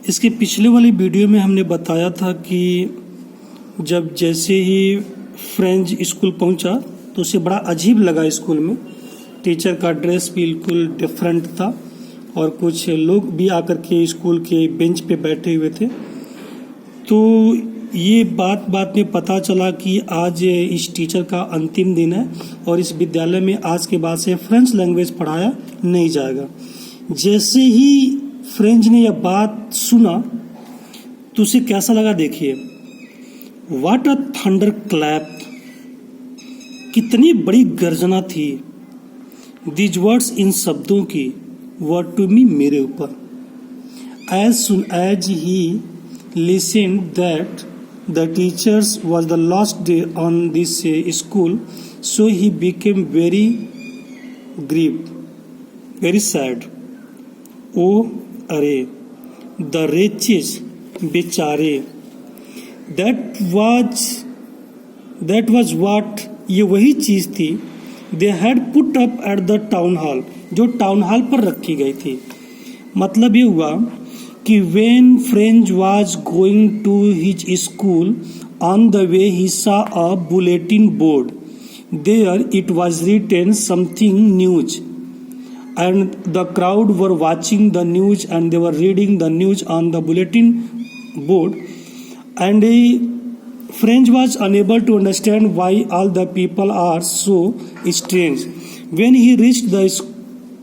इसके पिछले वाली वीडियो में हमने बताया था कि जब जैसे ही फ्रेंच स्कूल पहुंचा तो उसे बड़ा अजीब लगा। स्कूल में टीचर का ड्रेस बिल्कुल डिफरेंट था और कुछ लोग भी आकर के स्कूल के बेंच पे बैठे हुए थे। तो ये बात में पता चला कि आज इस टीचर का अंतिम दिन है और इस विद्यालय में आज के बाद से फ्रेंच लैंग्वेज पढ़ाया नहीं जाएगा। जैसे ही फ्रेंच ने यह बात सुना तो उसे कैसा लगा देखिए। व्हाट अ थंडर क्लैप, कितनी बड़ी गर्जना थी। दीज वर्ड्स, इन शब्दों की, वर्ड टू मी, मेरे ऊपर। As soon as he listened that the teachers was the last day on this school, so he became very grieve, very sad. ओ अरे, द रिचेस, बेचारे। दैट वाज व्हाट, ये वही चीज थी। They had put up at the town hall, जो town hall पर रखी गई थी। मतलब ये हुआ कि when Franz was going to his school, on the way he saw a bulletin board, there it was written something news, and the crowd were watching the news and they were reading the news on the bulletin board, and French was unable to understand why all the people are so strange. When he reached the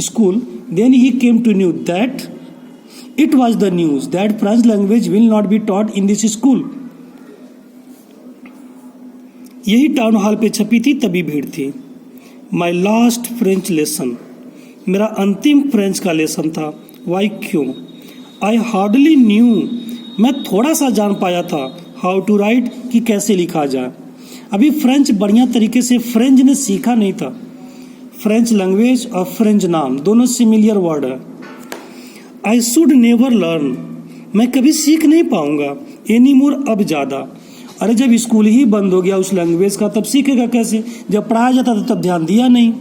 school, then he came to know that it was the news that French language will not be taught in this school. यही town hall पे छपी थी, तभी भीड़ थी। My last French lesson, मेरा अंतिम French का लेसन था। वाई, क्यों? आई हार्डली न्यू, मैं थोड़ा सा जान पाया था। हाउ टू राइट, कि कैसे लिखा जाए। अभी फ्रेंच बढ़िया तरीके से फ्रेंच ने सीखा नहीं था। फ्रेंच लैंग्वेज और फ्रेंच नाम दोनों सिमिलियर वर्ड है। आई शुड नेवर लर्न, मैं कभी सीख नहीं पाऊंगा। एनी मोर, अब ज़्यादा। अरे जब स्कूल ही बंद हो गया उस लैंग्वेज का, तब सीखेगा कैसे? जब पढ़ाया जाता था तब ध्यान दिया नहीं।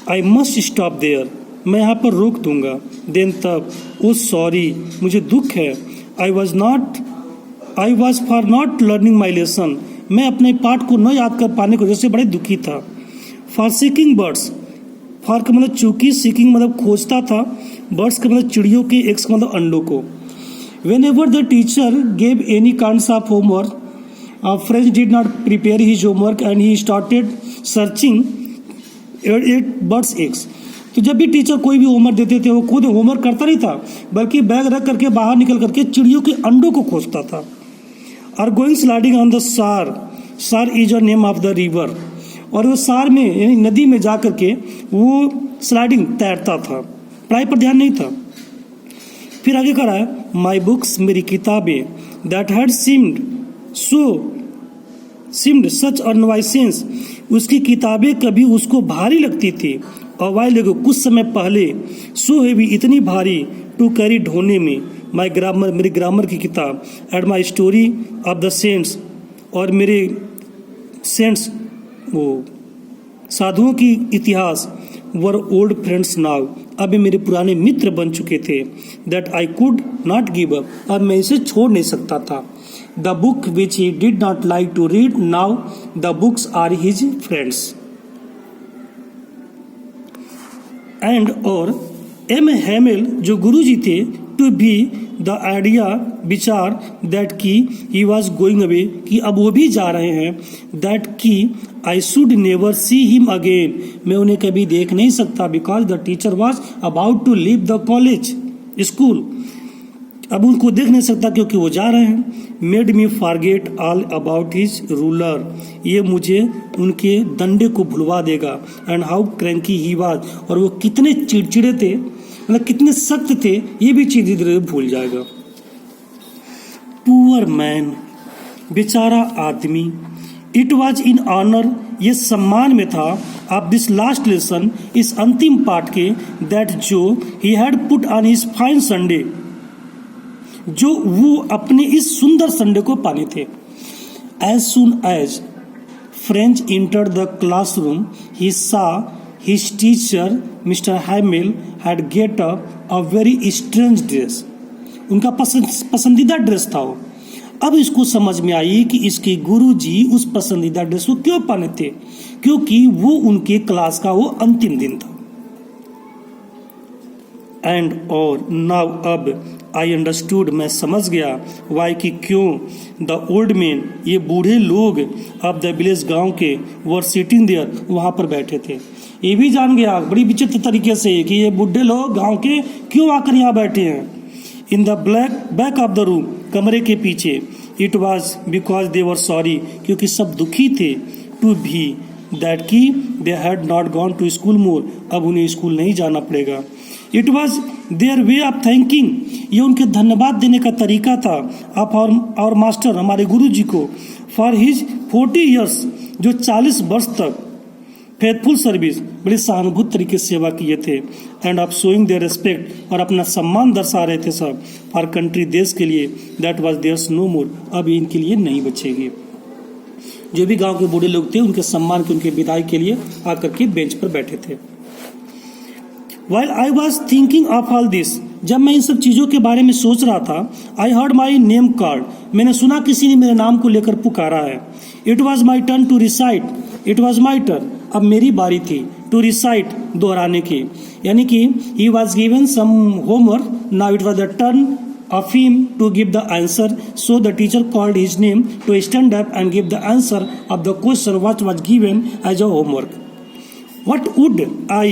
आई मस्ट स्टॉप देयर, मैं यहाँ पर रोक दूंगा। देन तब, ओ सॉरी, मुझे दुख है। I was for not learning my lesson, मैं अपने पाठ को न याद कर पाने की वजह से बड़े दुखी था। फॉर सीकिंग बर्ड्स, फॉर का मतलब चूंकि, सीकिंग मतलब खोजता था, बर्ड्स का मतलब चिड़ियों के, एक का मतलब अंडों को। Whenever the teacher gave any kinds of homework, French did not prepare his homework and he started searching at birds eggs. तो जब भी टीचर कोई भी होमवर्क देते थे, वो खुद होमवर्क करता नहीं था, बल्कि बैग रख करके बाहर निकल करके चिड़ियों के अंडों को खोजता था। और गोइंग स्लाइडिंग ऑन द सार, सार is a name of the river, और वो सार में यानी नदी में जा करके वो स्लाइडिंग तैरता था, पढ़ाई पर ध्यान नहीं था। फिर आगे करा है, माई बुक्स, मेरी किताबें, that had seemed such a nuisance, उसकी किताबें कभी उसको भारी लगती थी। और वाई लगो, कुछ समय पहले, सो हैवी, इतनी भारी, टू कैरी, ढोने में। माई ग्रामर, मेरी ग्रामर की किताब, and my story of the saints, और मेरे सेंट्स, वो साधुओं की इतिहास, वर ओल्ड फ्रेंड्स नाउ, अब मेरे पुराने मित्र बन चुके थे। That I could not give up, अब मैं इसे छोड़ नहीं सकता था। The book which he did not like to read, now the books are his friends. And और M. Hamel, जो गुरुजी थे, to be the idea, विचार, that कि he was going away, कि अब वो भी जा रहे हैं, that कि I should never see him again, मैं उन्हें कभी देख नहीं सकता, because the teacher was about to leave the college, school, अब उनको देख नहीं सकता क्योंकि वो जा रहे हैं। Made me forget all about his ruler, ये मुझे उनके दंडे को भुलवा देगा। And how cranky he was, और वो कितने चिड़चिड़े थे, मतलब कितने सख्त थे, ये भी चीज धीरे भूल जाएगा। पुअर मैन, बेचारा आदमी। इट वॉज इन ऑनर, ये सम्मान में था, ऑफ दिस लास्ट लेसन, इस अंतिम पाठ के, दैट जो he had put on his fine Sunday, जो वो अपने इस सुंदर संडे को पाने थे। As soon as French entered the classroom, he saw his teacher mister Hamel had get up a very strange dress, उनका पसंदीदा ड्रेस था वो। अब इसको समझ में आई कि इसके गुरुजी उस पसंदीदा ड्रेस को क्यों पहने थे, क्योंकि वो उनके क्लास का वो अंतिम दिन था। एंड और नाउ अब आई अंडरस्टूड, मैं समझ गया, वाई कि क्यों द ओल्ड मैन, ये बूढ़े लोग अब द विलेज, गांव के, वर सिटिंग देयर, वहां पर बैठे थे। ये भी जान गया बड़ी विचित्र तरीके से कि ये बूढ़े लोग गांव के क्यों आकर यहाँ बैठे हैं। In the back of the room, कमरे के पीछे। It was because they were sorry, क्योंकि सब दुखी थे, टू भी दैट की they had not gone to school more, अब उन्हें स्कूल नहीं जाना पड़ेगा। It was their way of thanking, ये उनके धन्यवाद देने का तरीका था ऑफ आवर मास्टर, हमारे गुरु जी को, फॉर हिज 40 ईयर्स, जो 40 वर्ष तक फेथफुल सर्विस, बड़ी सहानुभूत तरीके से सेवा किए थे। End of showing there respect, और अपना सम्मान दर्शा रहे थे सब, फॉर कंट्री, देश के लिए, दैट वाज देयर्स नो मोर, अब इनके लिए नहीं बचेगी। जो भी गांव के बूढ़े लोग थे उनके सम्मान के, उनके विदाई के लिए आकर के बेंच पर बैठे थे। While I was thinking of all this, जब मैं इन सब चीजों के बारे में सोच रहा था, I heard my name called, मैंने सुना किसी ने मेरे नाम को लेकर पुकारा है। It was my turn to recite, it was my turn, अब मेरी बारी थी, to recite, दोहराने की, यानी कि he was given some homework, now it was the turn of him to give the answer, so the teacher called his name to stand up and give the answer of the question what was given as a homework. What would I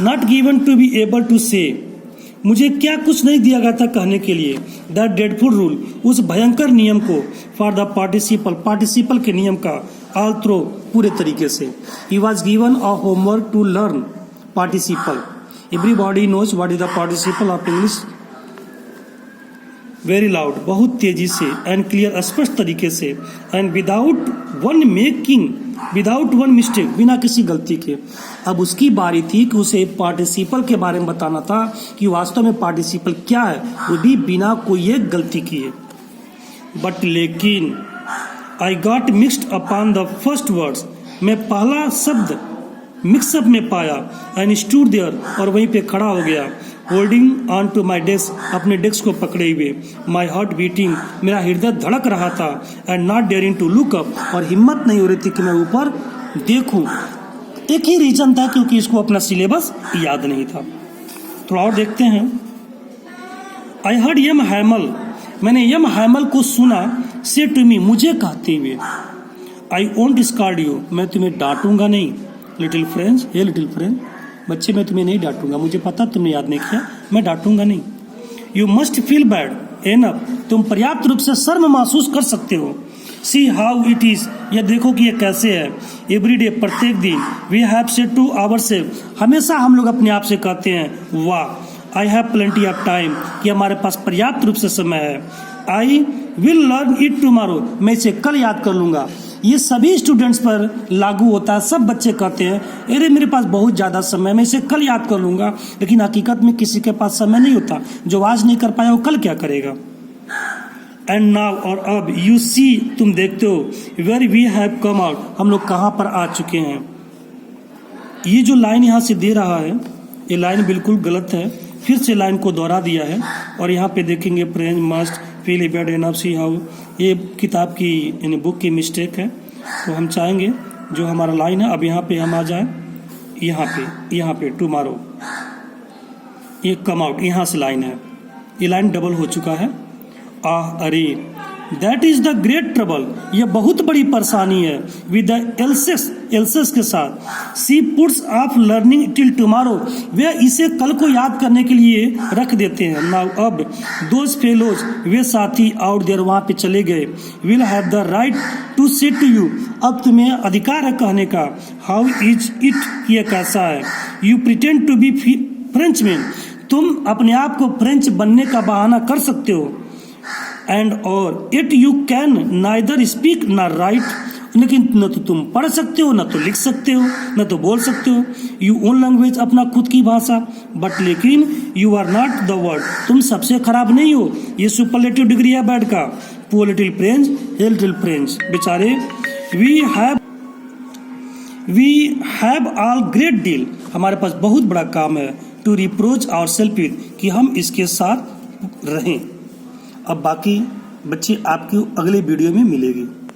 not given to be able to say, मुझे क्या कुछ नहीं दिया गया था कहने के लिए, दैट ड्रेडफुल रूल, उस भयंकर नियम को, फॉर द पार्टिसिपल, पार्टिसिपल के नियम का, ऑल थ्रो, पूरे तरीके से। He was given a homework to learn participle, everybody knows what is the participle of English, very loud, बहुत तेजी से, एंड क्लियर, स्पष्ट तरीके से, एंड विदाउट वन मिस्टेक, बिना किसी गलती के। अब उसकी बारी थी कि उसे पार्टिसिपल के बारे में बताना था कि वास्तव में पार्टिसिपल क्या है, वो भी बिना कोई एक गलती किए। बट लेकिन I got mixed upon the first words, मैं पहला शब्द मिक्सअप में पाया, एंड स्टूड देयर, और वहीं पे खड़ा हो गया, holding on to my desk, अपने डेस्क को पकड़े हुए, माई हार्ट बीटिंग, मेरा हृदय धड़क रहा था, and not daring to look up, और हिम्मत नहीं हो रही थी कि मैं ऊपर देखूं। एक ही रीजन था, क्योंकि इसको अपना सिलेबस याद नहीं था। थोड़ा और देखते हैं। आई हर्ड यम हैमल, मैंने यम हैमल को सुना, से टू मी, मुझे कहते हुए, आई वोंट स्कॉल्ड यू, मैं तुम्हें डांटूंगा नहीं, लिटिल फ्रेंड्स, हे लिटिल फ्रेंड, बच्चे मैं तुम्हें नहीं डांटूंगा, मुझे पता तुमने याद नहीं किया, मैं डांटूंगा नहीं। You must feel bad enough, तुम पर्याप्त रूप से शर्म महसूस कर सकते हो। सी हाउ इट इज, यह देखो कि यह कैसे है। एवरी डे, प्रत्येक दिन, we have said to ourselves, हमेशा हम लोग अपने आप से कहते हैं, वाह, I have plenty of time, कि हमारे पास पर्याप्त रूप से समय है। I will learn it tomorrow, मैं इसे कल याद कर लूंगा। ये सभी स्टूडेंट्स पर लागू होता है। सब बच्चे कहते हैं, अरे मेरे पास बहुत ज़्यादा समय, मैं इसे कल याद कर लूंगा, लेकिन हकीकत में किसी के पास समय नहीं होता। जो आज नहीं कर पाया वो कल क्या करेगा। एंड नाउ, और अब, यू सी, तुम देखते हो, where we have come out, हम लोग कहाँ पर आ चुके हैं। ये जो लाइन यहाँ से दे रहा है, ये लाइन बिल्कुल गलत है। फिर से लाइन को दोहरा दिया है, और यहाँ पे देखेंगे, friends must feel ebbed enough, see how, ये किताब की यानी बुक की मिस्टेक है। तो हम चाहेंगे जो हमारा लाइन है, अब यहाँ पे हम आ जाए, यहाँ पे टुमारो, ये कम आउट, यहाँ से लाइन है, ये लाइन डबल हो चुका है। अरे, that is the great trouble, यह बहुत बड़ी परेशानी है। विद द एल्सेस के साथ। She puts off learning till tomorrow, वे इसे कल को याद करने के लिए रख देते हैं। नाउ, अब, दोज फेलोज, वे साथी आउट देयर, वहाँ पे चले गए, will have the right to say to you, अब तुम्हें अधिकार है कहने का, हाउ इज इट, ये कैसा है। You pretend to be Frenchman, तुम अपने आप को फ्रेंच बनने का बहाना कर सकते हो। एंड और it you can neither speak न राइट, लेकिन न तो तुम पढ़ सकते हो, न तो लिख सकते हो, न तो बोल सकते हो। यू ओन लैंग्वेज, अपना खुद की भाषा, बट लेकिन you are not the word, तुम सबसे खराब नहीं हो। ये सुपरलेटिव डिग्री है बैड का। Poor little French, hey little French, बेचारे, we have all great deal, हमारे पास बहुत बड़ा काम है, to reproach our self with, कि हम इसके साथ रहें। अब बाकी बच्चे आपको अगले वीडियो में मिलेगी।